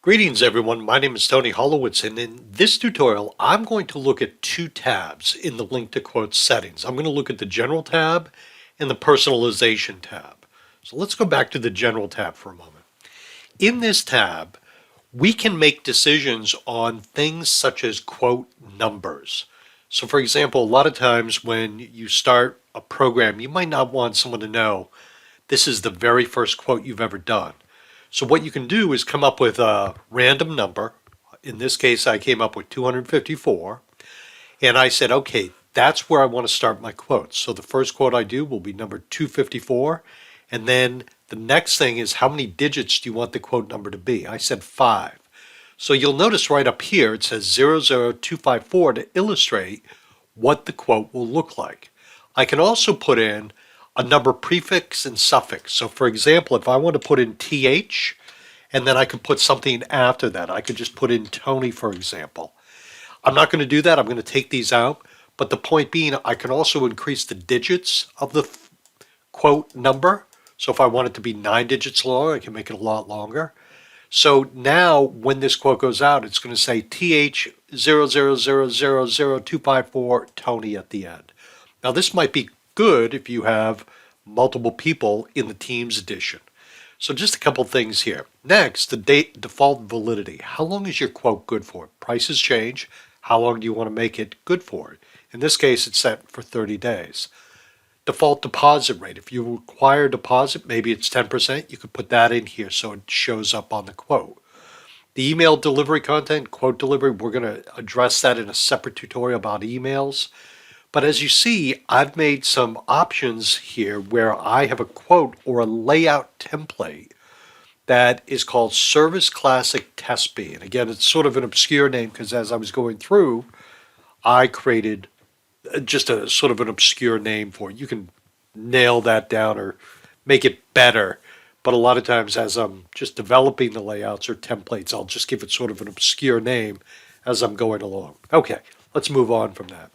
Greetings everyone, my name is Tony Holowitz, and in this tutorial I'm going to look at two tabs in the Link2Quotes settings. I'm going to look at the General tab and the Personalization tab. So let's go back to the General tab for a moment. In this tab, we can make decisions on things such as quote numbers. So for example, a lot of times when you start a program, you might not want someone to know this is the very first quote you've ever done. So what you can do is come up with a random number. In this case, I came up with 254. And I said, okay, that's where I want to start my quotes. So the first quote I do will be number 254. And then the next thing is, how many digits do you want the quote number to be? I said 5. So you'll notice right up here it says 00254 to illustrate what the quote will look like. I can also put in a number prefix and suffix. So for example, if I want to put in th, and then I could put something after that, I could just put in Tony, for example. I'm not going to do that. I'm going to take these out. But the point being, I can also increase the digits of the quote number. So if I want it to be 9 digits long, I can make it a lot longer. So now when this quote goes out, it's going to say TH0000254 Tony at the end. Now this might be good if you have multiple people in the Teams edition. So just a couple things here. Next, the default validity. How long is your quote good for? Prices change. How long do you want to make it good for? In this case, it's set for 30 days. Default deposit rate. If you require deposit, maybe it's 10%, you could put that in here so it shows up on the quote. The email delivery content, quote delivery, we're going to address that in a separate tutorial about emails. But as you see, I've made some options here where I have a quote or a layout template that is called Service Classic Test B. And again, it's sort of an obscure name because as I was going through, I created just a sort of an obscure name for it. You can nail that down or make it better. But a lot of times as I'm just developing the layouts or templates, I'll just give it sort of an obscure name as I'm going along. Okay, let's move on from that.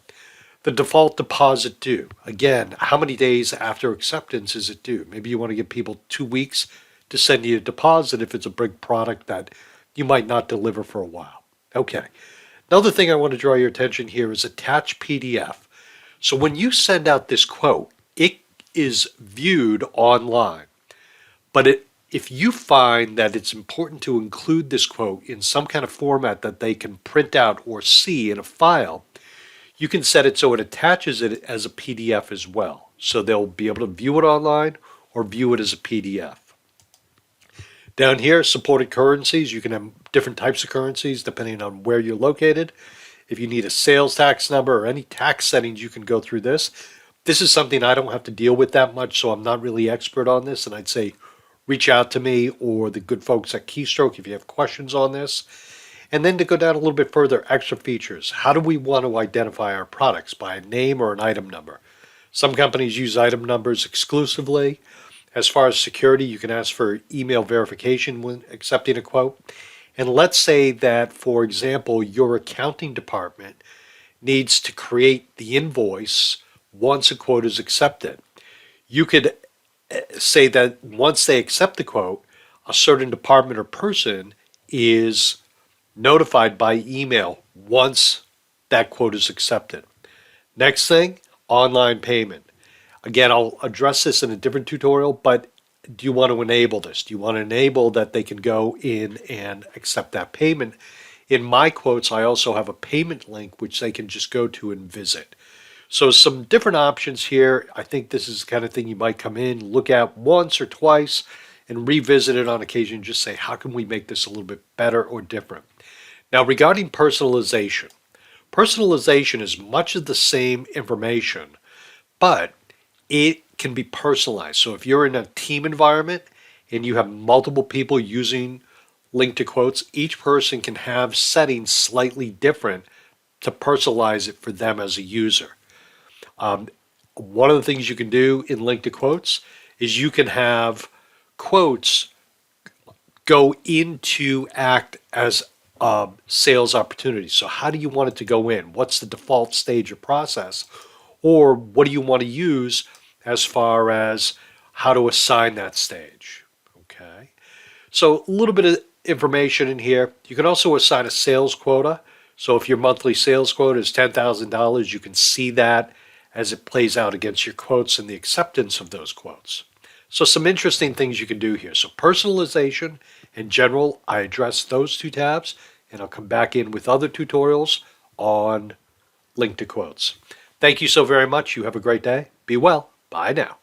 The default deposit due. Again, how many days after acceptance is it due? Maybe you want to give people 2 weeks to send you a deposit if it's a big product that you might not deliver for a while. Okay. Another thing I want to draw your attention here is attach PDF. So when you send out this quote, it is viewed online. But if you find that it's important to include this quote in some kind of format that they can print out or see in a file, you can set it so it attaches it as a PDF as well. So they'll be able to view it online or view it as a PDF. Down here, supported currencies. You can have different types of currencies depending on where you're located. If you need a sales tax number or any tax settings, you can go through this. This is something I don't have to deal with that much, so I'm not really expert on this. And I'd say reach out to me or the good folks at Keystroke if you have questions on this. And then to go down a little bit further, extra features. How do we want to identify our products? By a name or an item number? Some companies use item numbers exclusively. As far as security, you can ask for email verification when accepting a quote. And let's say that, for example, your accounting department needs to create the invoice once a quote is accepted. You could say that once they accept the quote, a certain department or person is notified by email once that quote is accepted. Next thing, online payment. Again, I'll address this in a different tutorial, but do you want to enable this? Do you want to enable that they can go in and accept that payment? In my quotes, I also have a payment link which they can just go to and visit. So some different options here. I think this is the kind of thing you might come in, look at once or twice, and revisit it on occasion. Just say, how can we make this a little bit better or different? Now, regarding personalization, personalization is much of the same information, but it can be personalized. So if you're in a team environment and you have multiple people using Link2Quotes, each person can have settings slightly different to personalize it for them as a user. One of the things you can do in Link2Quotes is you can have quotes go into act as sales opportunities. So how do you want it to go in? What's the default stage or process? Or what do you want to use as far as how to assign that stage? Okay. So a little bit of information in here. You can also assign a sales quota. So if your monthly sales quota is $10,000, you can see that as it plays out against your quotes and the acceptance of those quotes. So some interesting things you can do here. So personalization in general, I address those two tabs, and I'll come back in with other tutorials on Link2Quotes. Thank you so very much. You have a great day. Be well. Bye now.